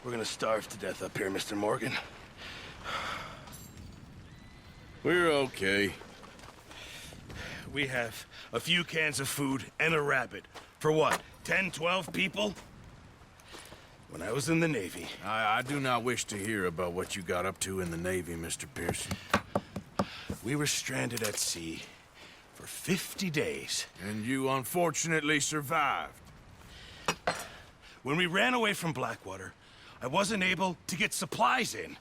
We're gonna starve to death up here, Mr. Morgan. We're okay. We have a few cans of food and a rabbit. For what, 10, 12 people? When I was in the Navy... I do not wish to hear about what you got up to in the Navy, Mr. Pearson. We were stranded at sea for 50 days. And you unfortunately survived. When we ran away from Blackwater, I wasn't able to get supplies in.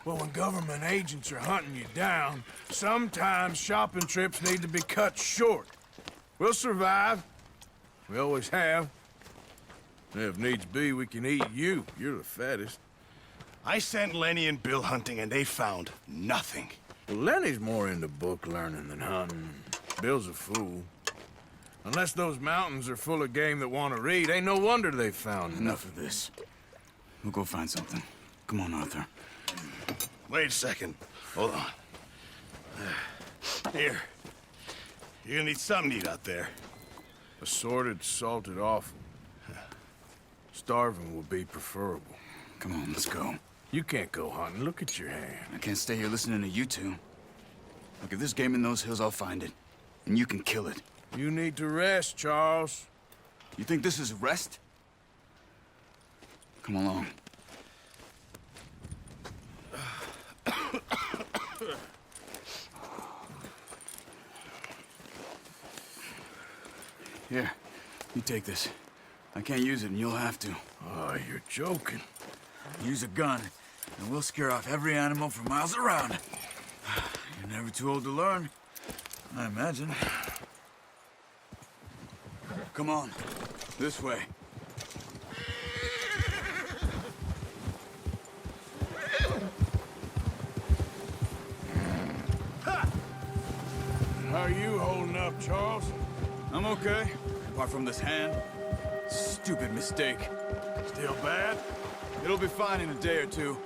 Well, when government agents are hunting you down, sometimes shopping trips need to be cut short. We'll survive. We always have. If needs be, we can eat you. You're the fattest. I sent Lenny and Bill hunting, and they found nothing. Well, Lenny's more into book learning than hunting. Bill's a fool. Unless those mountains are full of game that want to read, ain't no wonder they found Enough of this. We'll go find something. Come on, Arthur. Wait a second. Hold on. Here. You're gonna need something to eat out there. Assorted, salted offal. Starving would be preferable. Come on, let's go. You can't go hunting. Look at your hand. I can't stay here listening to you two. Look, if there's game in those hills, I'll find it. And you can kill it. You need to rest, Charles. You think this is rest? Come along. Here, you take this. I can't use it, and you'll have to. Oh, you're joking. Use a gun, and we'll scare off every animal for miles around. You're never too old to learn, I imagine. Come on, this way. How are you holding up, Charles? I'm okay, apart from this hand. Stupid mistake. Still bad? It'll be fine in a day or two.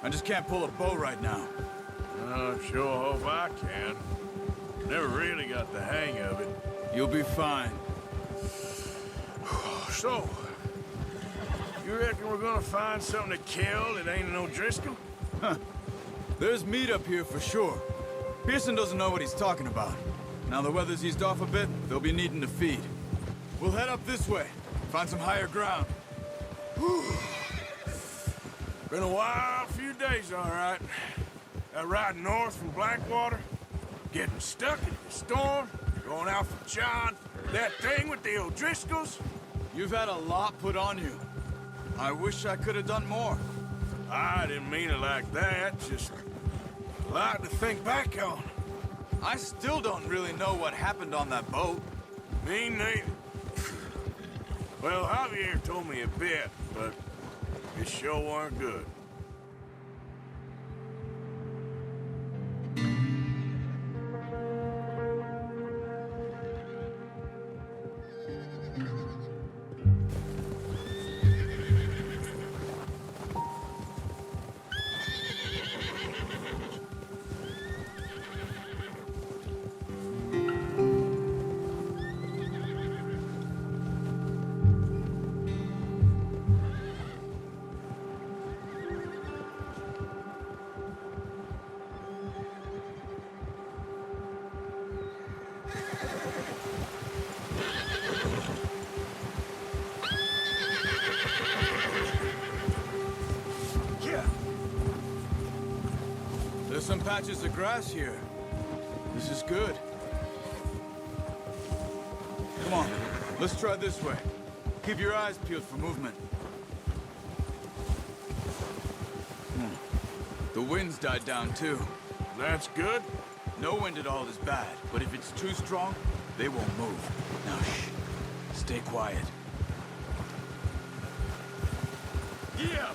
I just can't pull a bow right now. I sure hope I can. Never really got the hang of it. You'll be fine. So, you reckon we're gonna find something to kill that ain't no Driscoll? There's meat up here for sure. Pearson doesn't know what he's talking about. Now the weather's eased off a bit, they'll be needing to feed. We'll head up this way, find some higher ground. Been a wild few days, all right. That ride north from Blackwater, getting stuck in the storm, going out for John, that thing with the O'Driscolls. You've had a lot put on you. I wish I could have done more. I didn't mean it like that, just a lot to think back on. I still don't really know what happened on that boat. Me neither. Well, Javier told me a bit, but it sure weren't good. There's some patches of grass here. This is good. Come on, let's try this way. Keep your eyes peeled for movement. The wind's died down too. That's good. No wind at all is bad, but if it's too strong, they won't move. Now shh, stay quiet. Yeah.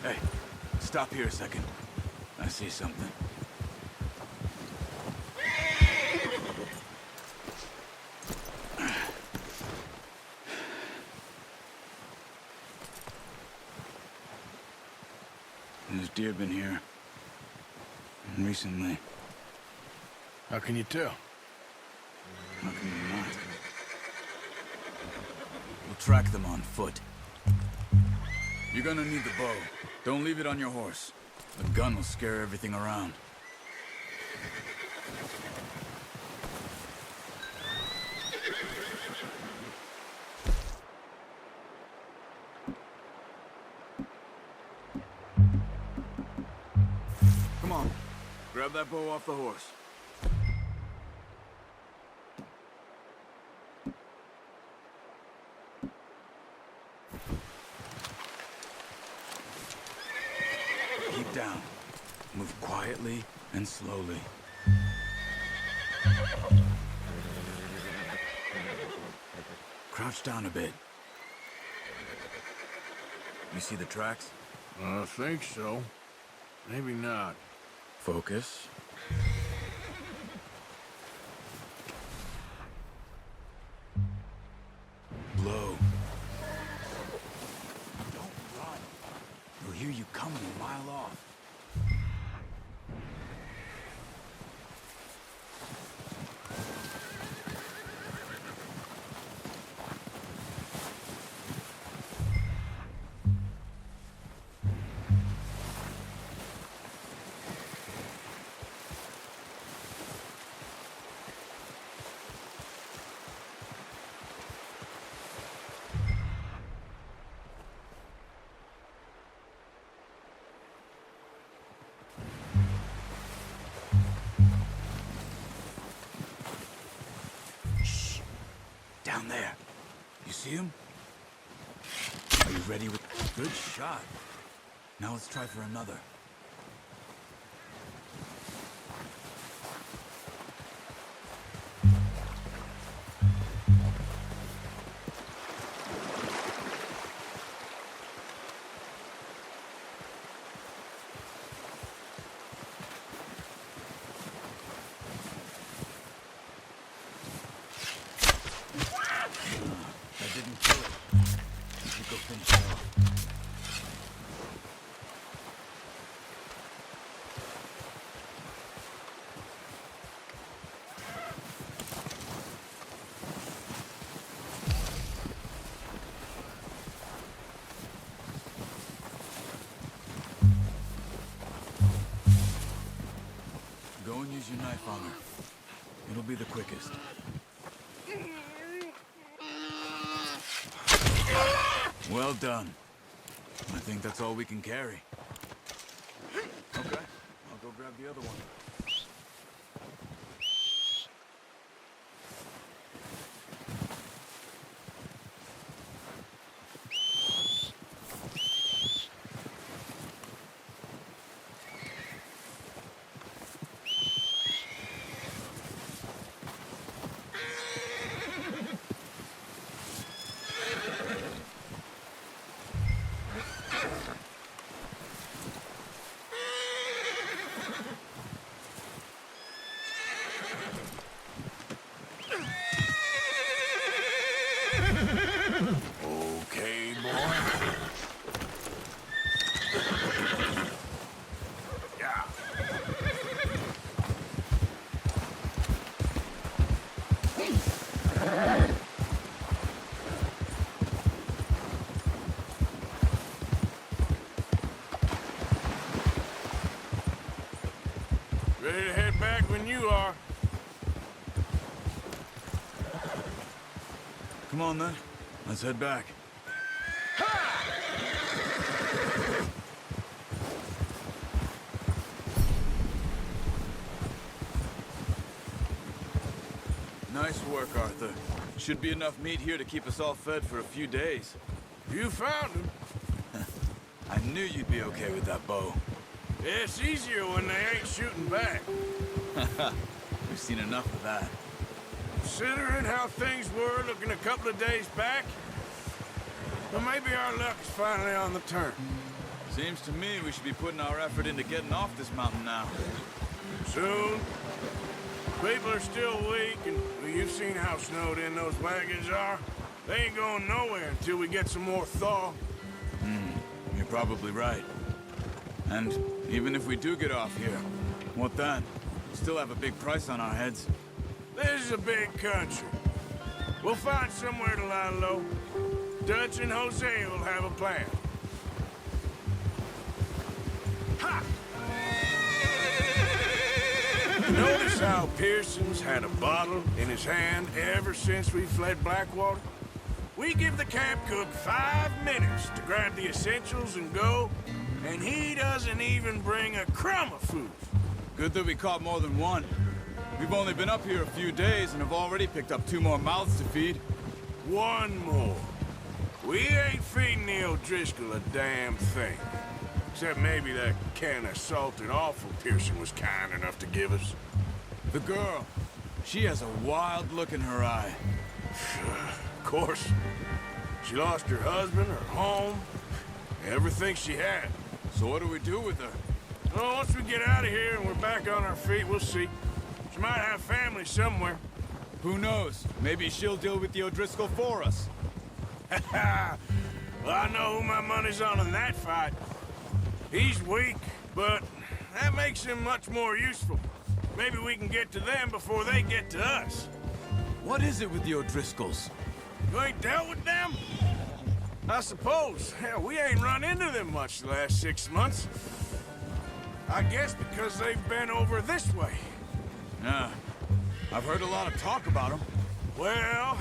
Hey, stop here a second. I see something. There's deer been here. Recently. How can you tell? How can you not? We'll track them on foot. You're gonna need the bow. Don't leave it on your horse. The gun will scare everything around. Come on. Grab that bow off the horse. Keep down. Move quietly and slowly. Crouch down a bit. You see the tracks? I think so. Maybe not. Focus. Blow. Don't run. You'll hear you coming a mile off. Down there. You see him? Are you ready with... Good shot. Now let's try for another. That didn't kill it. You should go finish it off. Go and use your knife on her. It'll be the quickest. Well done. I think that's all we can carry. Okay, I'll go grab the other one. Okay, boy. Yeah. Ready to head back when you are. Come on then, let's head back. Nice work, Arthur. Should be enough meat here to keep us all fed for a few days. You found him. I knew you'd be okay with that bow. It's easier when they ain't shooting back. We've seen enough of that. Considering how things were looking a couple of days back, well, maybe our luck's finally on the turn. Seems to me we should be putting our effort into getting off this mountain now. Soon. People are still weak, and well, you've seen how snowed in those wagons are. They ain't going nowhere until we get some more thaw. You're probably right. And even if we do get off here, what then? We still have a big price on our heads. This is a big country. We'll find somewhere to lie low. Dutch and Hosea will have a plan. Ha! Notice how Pearson's had a bottle in his hand ever since we fled Blackwater? We give the camp cook 5 minutes to grab the essentials and go, and he doesn't even bring a crumb of food. Good that we caught more than one. We've only been up here a few days and have already picked up 2 more mouths to feed. One more. We ain't feeding the O'Driscoll a damn thing. Except maybe that can of salted offal Pearson was kind enough to give us. The girl, she has a wild look in her eye. Of course. She lost her husband, her home, everything she had. So what do we do with her? Well, once we get out of here and we're back on our feet, we'll see. She might have family somewhere. Who knows? Maybe she'll deal with the O'Driscoll for us. Well, I know who my money's on in that fight. He's weak, but that makes him much more useful. Maybe we can get to them before they get to us. What is it with the O'Driscolls? You ain't dealt with them? I suppose. Hell, we ain't run into them much the last 6 months. I guess because they've been over this way. Yeah, I've heard a lot of talk about them. Well,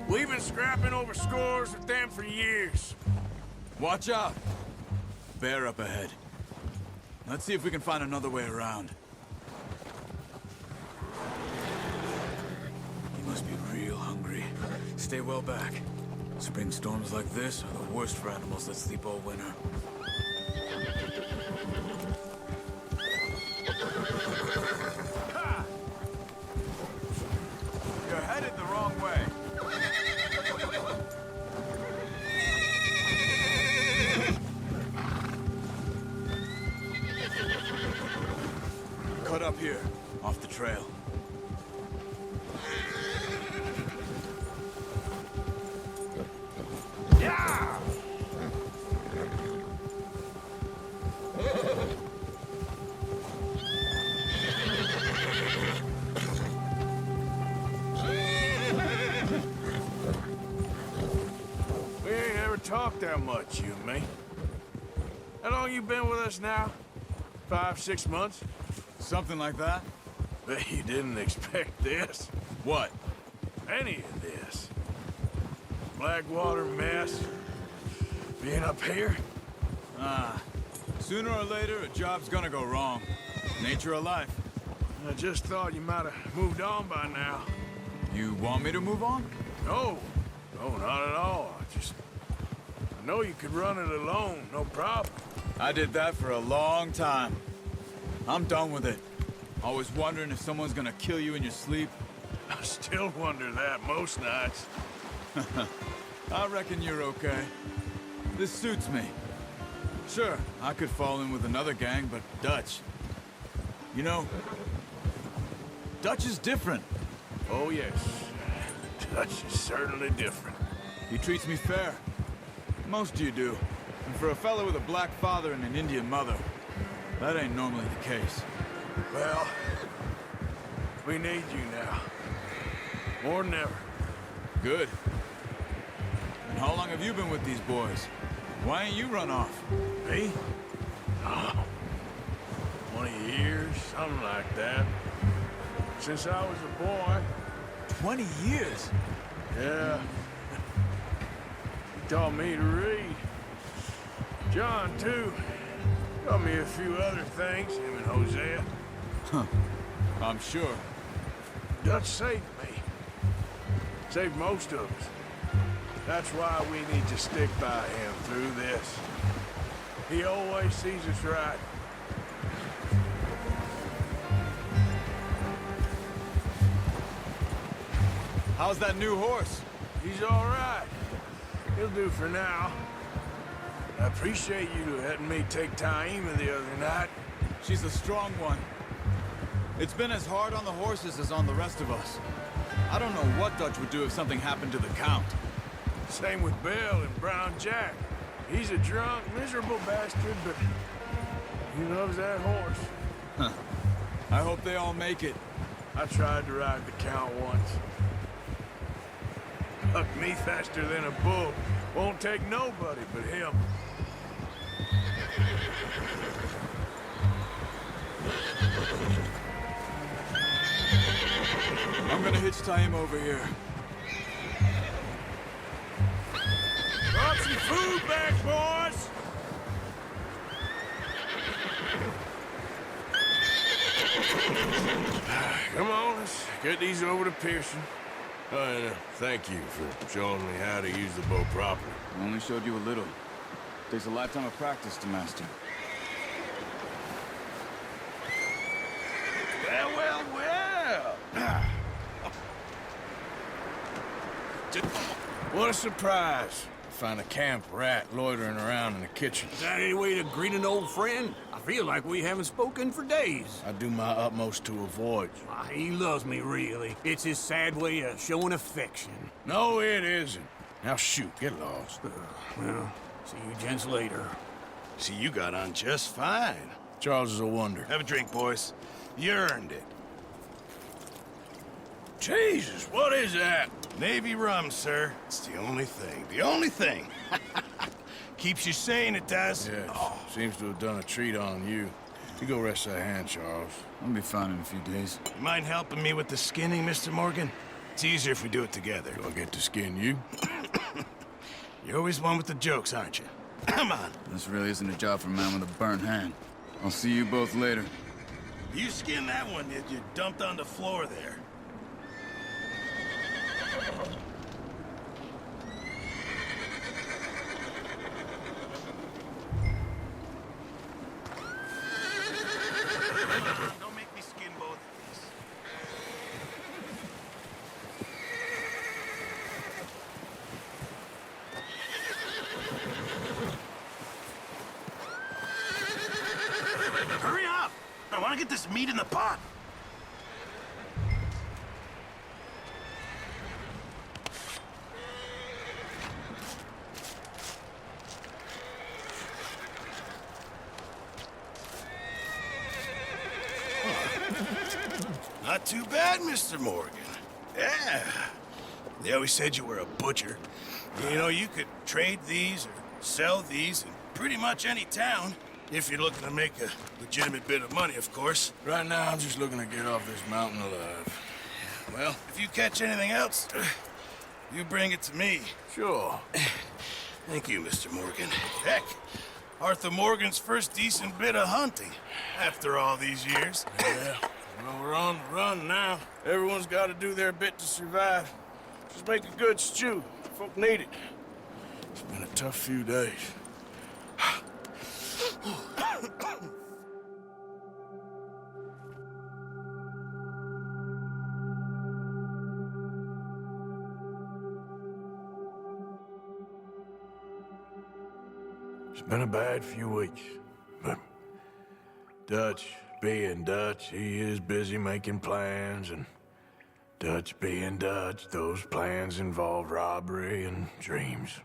we've been scrapping over scores with them for years. Watch out. Bear up ahead. Let's see if we can find another way around. You must be real hungry. Stay well back. Spring storms like this are the worst for animals that sleep all winter. Ha! You're headed the wrong way. Cut up here, off the trail. Yeah! We ain't ever talked that much, you and me. How long you been with us now? 5, 6 months? Something like that? Bet you didn't expect this. What? Any of this. Blackwater mess. Being up here? Sooner or later, a job's gonna go wrong. Nature of life. I just thought you might have moved on by now. You want me to move on? No. No, not at all. I know you could run it alone, no problem. I did that for a long time. I'm done with it. Always wondering if someone's gonna kill you in your sleep. I still wonder that most nights. I reckon you're okay. This suits me. Sure, I could fall in with another gang, but Dutch... You know, Dutch is different. Oh, yes. Dutch is certainly different. He treats me fair. Most of you do. And for a fella with a black father and an Indian mother, that ain't normally the case. Well, we need you now. More than ever. Good. And how long have you been with these boys? Why ain't you run off? Me? Oh, 20 years, something like that. Since I was a boy. 20 years? Yeah. He taught me to read. John, too. Taught me a few other things, him and Hosea. I'm sure. Dutch saved me. Saved most of us. That's why we need to stick by him through this. He always sees us right. How's that new horse? He's all right. He'll do for now. I appreciate you letting me take Taima the other night. She's a strong one. It's been as hard on the horses as on the rest of us. I don't know what Dutch would do if something happened to the Count. Same with Bill and Brown Jack. He's a drunk, miserable bastard, but he loves that horse. I hope they all make it. I tried to ride the Count once. Buck me faster than a bull. Won't take nobody but him. I'm gonna hitch tie him over here. Brought some food back, boys! Come on, let's get these over to Pearson. Oh, and thank you for showing me how to use the bow properly. I only showed you a little. Takes a lifetime of practice to master. Well, well, well. What a surprise. Find a camp rat loitering around in the kitchen. Is that any way to greet an old friend? I feel like we haven't spoken for days. I do my utmost to avoid you. Ah, he loves me, really. It's his sad way of showing affection. No, it isn't. Now shoot, get lost. Well, see you gents later. See, you got on just fine. Charles is a wonder. Have a drink, boys. You earned it. Jesus, what is that? Navy rum, sir. It's the only thing. The only thing. Keeps you sane, it does. Yeah, seems to have done a treat on you. You go rest that hand, Charles. I'll be fine in a few days. You mind helping me with the skinning, Mr. Morgan? It's easier if we do it together. Do I get to skin you? You're always one with the jokes, aren't you? Come on. This really isn't a job for a man with a burnt hand. I'll see you both later. You skinned that one that you dumped on the floor there. Don't make me skin both of these. Hurry up! I want to get this meat in the pot. Not too bad, Mr. Morgan. Yeah. They always said you were a butcher. You know, you could trade these or sell these in pretty much any town. If you're looking to make a legitimate bit of money, of course. Right now, I'm just looking to get off this mountain alive. Well, if you catch anything else, you bring it to me. Sure. Thank you, Mr. Morgan. Heck, Arthur Morgan's first decent bit of hunting after all these years. Yeah. Well, we're on the run now. Everyone's got to do their bit to survive. Just make a good stew. Folk need it. It's been a tough few days. It's been a bad few weeks, but Dutch being Dutch, he is busy making plans, and Dutch being Dutch, those plans involve robbery and dreams.